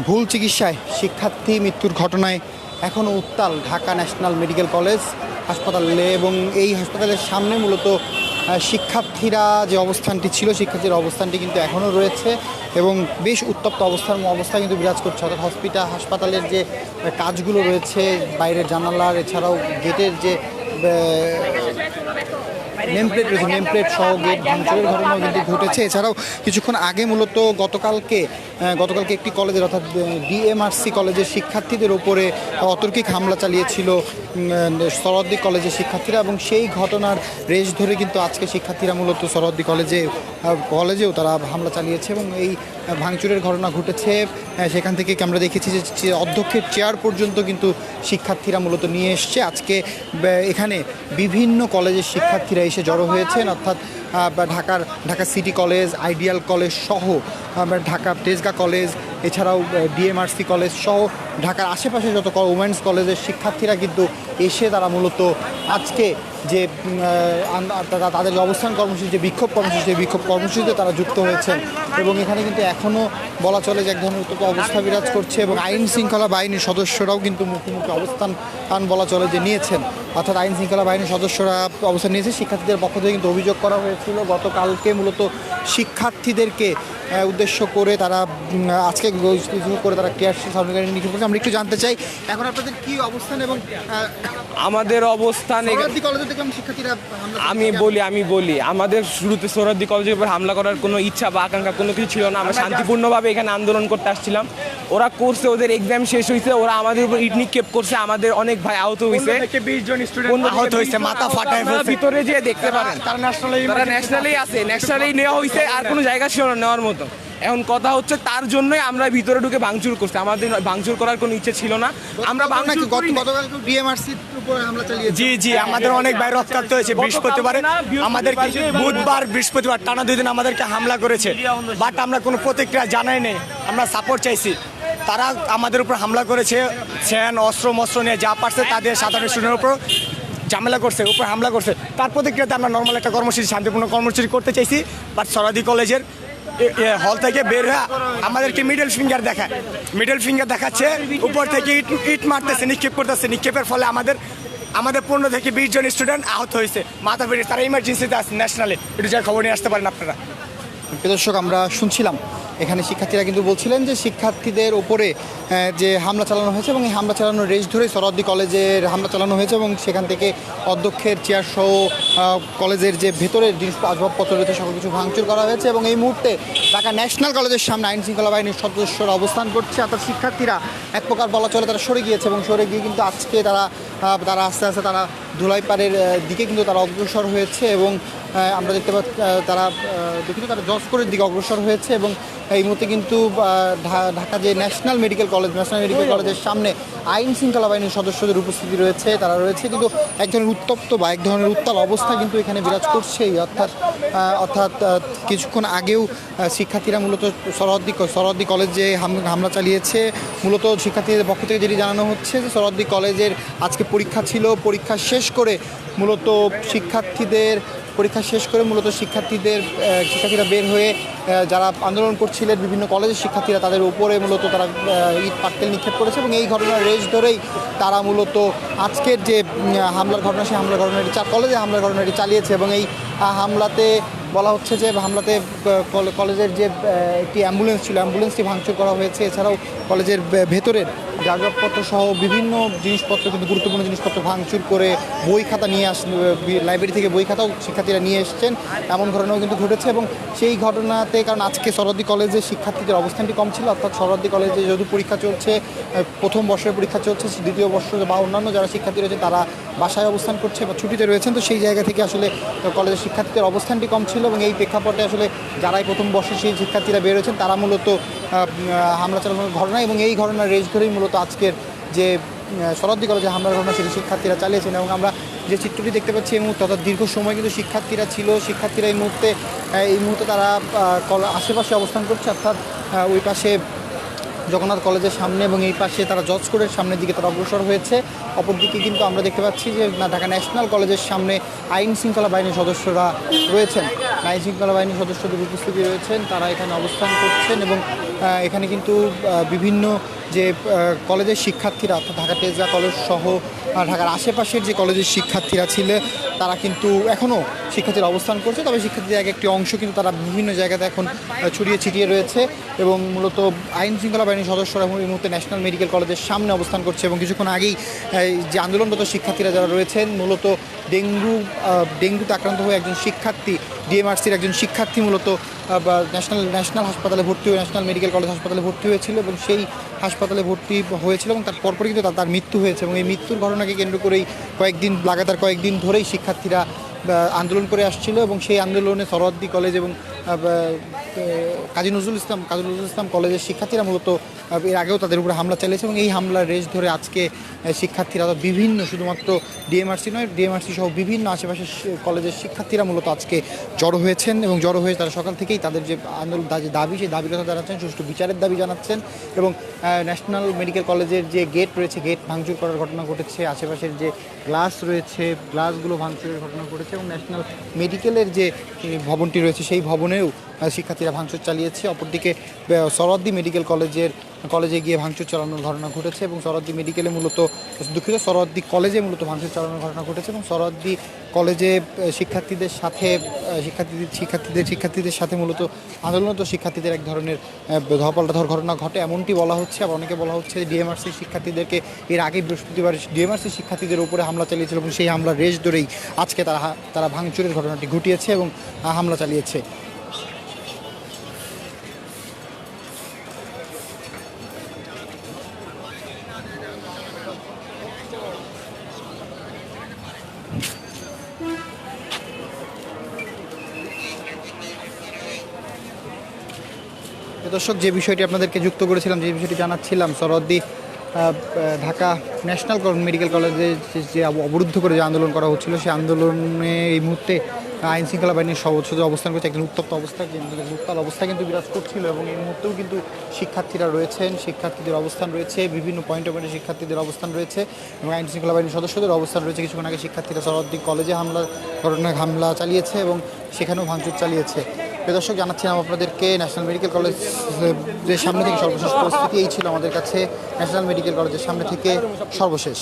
ভুল চিকিৎসায় শিক্ষার্থী মৃত্যুর ঘটনায় এখনও উত্তাল ঢাকা ন্যাশনাল মেডিকেল কলেজ হাসপাতালে এবং এই হাসপাতালের সামনে মূলত শিক্ষার্থীরা যে অবস্থানটি ছিল শিক্ষার্থীর অবস্থানটি কিন্তু এখনও রয়েছে এবং বেশ উত্তপ্ত অবস্থা কিন্তু বিরাজ করছে। অর্থাৎ হাসপাতালের যে কাজগুলো রয়েছে, বাইরের জানালার এছাড়াও গেটের যে নেমপ্লেট রয়েছে, নেমপ্লেট সহ গেট ভাঙচুরের ঘটনাও কিন্তু ঘটেছে। এছাড়াও কিছুক্ষণ আগে মূলত গতকালকে একটি কলেজের অর্থাৎ ডিএমআরসি কলেজের শিক্ষার্থীদের ওপরে অতর্কিক হামলা চালিয়েছিল সরওয়ার্দী কলেজের শিক্ষার্থীরা এবং সেই ঘটনার রেশ ধরে কিন্তু আজকে শিক্ষার্থীরা মূলত সরওয়ার্দী কলেজেও তারা হামলা চালিয়েছে এবং এই ভাঙচুরের ঘটনা ঘটেছে। সেখান থেকে আমরা দেখেছি যে অধ্যক্ষের চেয়ার পর্যন্ত কিন্তু শিক্ষার্থীরা মূলত নিয়ে এসছে। আজকে এখানে বিভিন্ন কলেজের শিক্ষার্থীরা এসে জড়ো হয়েছেন, অর্থাৎ Dhaka city college, ideal college সহ ঢাকা তেজগাঁ কলেজ, এছাড়াও ডিএমআরসি কলেজ সহ ঢাকার আশেপাশে যত উমেন্স কলেজের শিক্ষার্থীরা কিন্তু এসে তারা মূলত আজকে যে তাদের অবস্থান কর্মসূচি, যে বিক্ষোভ কর্মসূচিতে তারা যুক্ত হয়েছেন এবং এখানে কিন্তু এখনও বলা চলে যে এক ধরনের উত্তপ্ত অবস্থা বিরাজ করছে এবং আইন শৃঙ্খলা বাহিনীর সদস্যরাও কিন্তু মুখোমুখি অবস্থান বলা চলে যে নিয়েছেন। অর্থাৎ আইন শৃঙ্খলা বাহিনীর সদস্যরা অবস্থান নিয়েছে। শিক্ষার্থীদের পক্ষ থেকে কিন্তু অভিযোগ করা হয়েছিল গতকালকে মূলত শিক্ষার্থীদেরকে উদ্দেশ্য করে তারা আজকে করে তারা টিয়ারশেল সামগ্রী নিক্ষেপ করছে। আমরা একটু জানতে চাই এখন আপনাদের কি অবস্থান এবং আমাদের অবস্থান। শিক্ষার্থীরা আমি বলি আমাদের শুরুতে সোহরাওয়ার্দী কলেজের উপর হামলা করার কোনো ইচ্ছা বা আকাঙ্ক্ষা কোনো কিছু ছিল না। আমরা শান্তিপূর্ণভাবে এখানে আন্দোলন করতে আসছিলাম। ওরা করছে, ওদের এক্সাম শেষ হয়েছে, ওরা আমাদের উপর ইট নিক্ষেপ করছে। আমাদের অনেক ভাই আহত হয়েছে, 20 জন স্টুডেন্ট আহত হয়েছে, মাথা ফাটায় ফেলছে। ভিতরে যে দেখতে পারেন তারা ন্যাশনালেই আছে, ন্যাশনালেই নেওয়া হয়েছে, আর কোনো জায়গা ছিল না নেওয়ার মতো। এখন কথা হচ্ছে তার জন্যই আমরা ভিতরে ঢুকে ভাঙচুর করছি। আমাদের ভাঙচুর করার কোনো ইচ্ছে ছিল না। আমরা জি আমাদের অনেক ভাই রক্তাক্ত হয়েছে। বৃহস্পতিবার টানা 2 দিন আমাদেরকে হামলা করেছে, বাট আমরা কোনো প্রতিক্রিয়া জানাই নেই। আমরা সাপোর্ট চাইছি। তারা আমাদের উপর হামলা করেছে, অস্ত্র নিয়ে যা পারছে তাদের সাধারণ স্টুডেন্টের উপর ঝামেলা করছে, উপর হামলা করছে। তার প্রতিক্রিয়াতে আমরা নর্মাল একটা কর্মসূচি, শান্তিপূর্ণ কর্মসূচি করতে চাইছি। বাট সরওয়ার্দী কলেজের হল থেকে বের হয়ে আমাদেরকে মিডল ফিঙ্গার দেখাচ্ছে, উপর থেকে ইট মারতেছে, নিক্ষেপ করতেছে। নিক্ষেপের ফলে আমাদের 15 থেকে 20 জন স্টুডেন্ট আহত হয়েছে, মাথা ফেটে। তারা ইমার্জেন্সিতে আছে ন্যাশনালে, একটু যা খবর নিয়ে আসতে পারেন আপনারা। দর্শক, আমরা শুনছিলাম এখানে শিক্ষার্থীরা কিন্তু বলছিলেন যে শিক্ষার্থীদের ওপরে যে হামলা চালানো হয়েছে এবং এই হামলা চালানোর রেশ ধরে সরওয়ার্দী কলেজের হামলা চালানো হয়েছে এবং সেখান থেকে অধ্যক্ষের চেয়ার সহ কলেজের যে ভেতরের জিনিস আসবাবপত্র রয়েছে সকল কিছু ভাঙচুর করা হয়েছে এবং এই মুহূর্তে ঢাকা ন্যাশনাল কলেজের সামনে আইন শৃঙ্খলা বাহিনীর সদস্যরা অবস্থান করছে। অর্থাৎ শিক্ষার্থীরা এক প্রকার বলা চলে তারা সরে গিয়েছে এবং সরে গিয়ে কিন্তু আজকে তারা আস্তে আস্তে তারা ধুলাইপাড়ের দিকে কিন্তু তারা অগ্রসর হয়েছে এবং আমরা দেখতে পাচ্ছি তারা জজকোর্টের দিকে অগ্রসর হয়েছে এবং এই মুহূর্তে কিন্তু ঢাকা যে ন্যাশনাল মেডিকেল কলেজের সামনে আইন শৃঙ্খলা বাহিনীর সদস্যদের উপস্থিতি রয়েছে, তারা রয়েছে কিন্তু এক ধরনের উত্তপ্ত বা এক ধরনের উত্তাল অবস্থা কিন্তু এখানে বিরাজ করছেই। অর্থাৎ কিছুক্ষণ আগেও শিক্ষার্থীরা মূলত সরওয়ার্দী কলেজে হামলা চালিয়েছে। মূলত শিক্ষার্থীদের পক্ষ থেকে যেটি জানানো হচ্ছে যে সরওয়ার্দী কলেজের আজকে পরীক্ষা ছিল, পরীক্ষা শেষ করে মূলত শিক্ষার্থীরা বের হয়ে যারা আন্দোলন করছিলেন বিভিন্ন কলেজের শিক্ষার্থীরা তাদের উপরে মূলত তারা ইট পাটকেল নিক্ষেপ করেছে এবং এই ঘটনার রেশ ধরেই তারা মূলত আজকের যে হামলার ঘটনা সেই কলেজে হামলার ঘটনাটি চালিয়েছে এবং এই হামলাতে বলা হচ্ছে যে কলেজের যে একটি অ্যাম্বুলেন্স ছিল, অ্যাম্বুলেন্সটি ভাঙচুর করা হয়েছে। এছাড়াও কলেজের ভেতরের কাগজপত্র সহ বিভিন্ন জিনিসপত্র কিন্তু গুরুত্বপূর্ণ জিনিসপত্র ভাঙচুর করে বই খাতা নিয়ে লাইব্রেরি থেকে বই খাতাও শিক্ষার্থীরা নিয়ে এসছেন, এমন ঘটনাও কিন্তু ঘটেছে। এবং সেই ঘটনাতে কারণ আজকে সরওয়ার্দী কলেজে শিক্ষার্থীদের অবস্থানটি কম ছিল, অর্থাৎ সরওয়ার্দী কলেজে যেহেতু পরীক্ষা চলছে, প্রথম বর্ষের পরীক্ষা চলছে, দ্বিতীয় বর্ষ বা অন্যান্য যারা শিক্ষার্থী রয়েছে তারা বাসায় অবস্থান করছে বা ছুটিতে রয়েছেন, তো সেই জায়গা থেকে আসলে কলেজের শিক্ষার্থীদের অবস্থানটি কম ছিল এবং এই প্রেক্ষাপটে আসলে যারাই প্রথম বর্ষে সেই শিক্ষার্থীরা বের হয়েছেন তারা মূলত হামলা চালানোর ঘটনা এবং এই ঘটনার রেশ ধরেই মূলত আজকের যে সরওয়ার্দী কলেজে হামলার ঘটনা সেটি শিক্ষার্থীরা চালিয়েছেন এবং আমরা যে চিত্রটি দেখতে পাচ্ছি এই মুহূর্তে অর্থাৎ দীর্ঘ সময় কিন্তু শিক্ষার্থীরা এই মুহূর্তে তারা আশেপাশে অবস্থান করছে, অর্থাৎ ওই পাশে জগন্নাথ কলেজের সামনে এবং এই পাশে তারা জজ কোর্টের সামনের দিকে তারা অগ্রসর হয়েছে। অপরদিকে কিন্তু আমরা দেখতে পাচ্ছি যে ঢাকা ন্যাশনাল কলেজের সামনে আইন শৃঙ্খলা বাহিনীর সদস্যরা রয়েছেন, আইন শৃঙ্খলা বাহিনীর সদস্যদের উপস্থিতি রয়েছেন, তারা এখানে অবস্থান করছেন এবং এখানে কিন্তু বিভিন্ন যে কলেজের শিক্ষার্থীরা অর্থাৎ ঢাকা তেজগাঁ কলেজ সহ ঢাকার আশেপাশের যে কলেজের শিক্ষার্থীরা ছিল তারা কিন্তু এখনও শিক্ষার্থীরা অবস্থান করছে, তবে শিক্ষার্থীদের এক একটি অংশ কিন্তু তারা বিভিন্ন জায়গাতে এখন ছড়িয়ে ছিটিয়ে রয়েছে এবং মূলত আইন শৃঙ্খলা বাহিনীর সদস্যরা এই মুহূর্তে ন্যাশনাল মেডিকেল কলেজের সামনে অবস্থান করছে এবং কিছুক্ষণ আগেই যে আন্দোলনরত শিক্ষার্থীরা যারা রয়েছেন মূলত ডেঙ্গুতে আক্রান্ত হয়ে একজন শিক্ষার্থী ডিএমআরসির একজন শিক্ষার্থী মূলত ন্যাশনাল হাসপাতালে ভর্তি হয়ে ন্যাশনাল মেডিকেল কলেজ হাসপাতালে ভর্তি হয়েছিল এবং সেই হাসপাতালে ভর্তি হয়েছিল এবং তার পরপরই কিন্তু তার মৃত্যু হয়েছে এবং এই মৃত্যুর ঘটনাকে কেন্দ্র করেই লাগাতার কয়েকদিন ধরেই শিক্ষার্থীরা আন্দোলন করে আসছিল এবং সেই আন্দোলনে সরওয়ার্দী কলেজ এবং কাজী নজরুল ইসলাম কলেজের শিক্ষার্থীরা মূলত এর আগেও তাদের উপরে হামলা চালিয়েছে এবং এই হামলার রেশ ধরে আজকে শিক্ষার্থীরা বিভিন্ন শুধুমাত্র ডিএমআরসি নয় ডিএমআরসি সহ বিভিন্ন আশেপাশের কলেজের শিক্ষার্থীরা মূলত আজকে জড়ো হয়েছেন এবং জড়ো হয়ে তারা সকাল থেকেই তাদের যে আন্দোলন যে দাবি সেই দাবির কথা জানাচ্ছেন, সুষ্ঠু বিচারের দাবি জানাচ্ছেন এবং ন্যাশনাল মেডিকেল কলেজের যে গেট রয়েছে গেট ভাঙচুর করার ঘটনা ঘটেছে, আশেপাশের যে গ্লাস রয়েছে গ্লাসগুলো ভাঙচুরের ঘটনা ঘটেছে এবং ন্যাশনাল মেডিকেলের যে ভবনটি রয়েছে সেই ভবনেও শিক্ষার্থীরা ভাঙচুর চালিয়েছে। অপরদিকে সরওয়ার্দী মেডিকেল কলেজে গিয়ে ভাঙচুর চালানোর ঘটনা ঘটেছে এবং সরওয়ার্দী সরওয়ার্দী কলেজে মূলত ভাঙচুর চালানোর ঘটনা ঘটেছে এবং সরওয়ার্দী কলেজে শিক্ষার্থীদের সাথে মূলত আন্দোলনরত শিক্ষার্থীদের এক ধরনের ধর ঘটনা ঘটে এমনটি বলা হচ্ছে। আবার অনেকে বলা হচ্ছে ডিএমআরসি শিক্ষার্থীদেরকে এর আগে বৃহস্পতিবার ডিএমআরসি শিক্ষার্থীদের উপরে হামলা চালিয়েছিল এবং সেই হামলার রেশ ধরেই আজকে তারা ভাঙচুরের ঘটনাটি ঘটিয়েছে এবং হামলা চালিয়েছে। দর্শক, যে বিষয়টি আপনাদেরকে যুক্ত করেছিলাম, যে বিষয়টি জানাচ্ছিলাম, সরওয়ার্দী ঢাকা ন্যাশনাল মেডিকেল কলেজে যে অবরুদ্ধ করে যে আন্দোলন করা হচ্ছিল সেই আন্দোলনে এই মুহূর্তে আইন শৃঙ্খলা বাহিনীর সদস্য অবস্থান করছে, একজন উত্তপ্ত উত্তাল অবস্থা কিন্তু বিরাজ করছিল এবং এই মুহূর্তেও কিন্তু শিক্ষার্থীরা রয়েছেন, শিক্ষার্থীদের অবস্থান রয়েছে, বিভিন্ন পয়েন্টে শিক্ষার্থীদের অবস্থান রয়েছে এবং আইন শৃঙ্খলা বাহিনীর সদস্যদের অবস্থান রয়েছে। কিছুক্ষণ আগে শিক্ষার্থীরা সরওয়ার্দী কলেজে হামলা চালিয়েছে এবং সেখানেও ভাঙচুর চালিয়েছে। দর্শক, জানাচ্ছিলাম আপনাদেরকে ন্যাশনাল মেডিকেল কলেজের সামনে থেকে সর্বশেষ পরিস্থিতি এই ছিল আমাদের কাছে ন্যাশনাল মেডিকেল কলেজের সামনে থেকে সর্বশেষ।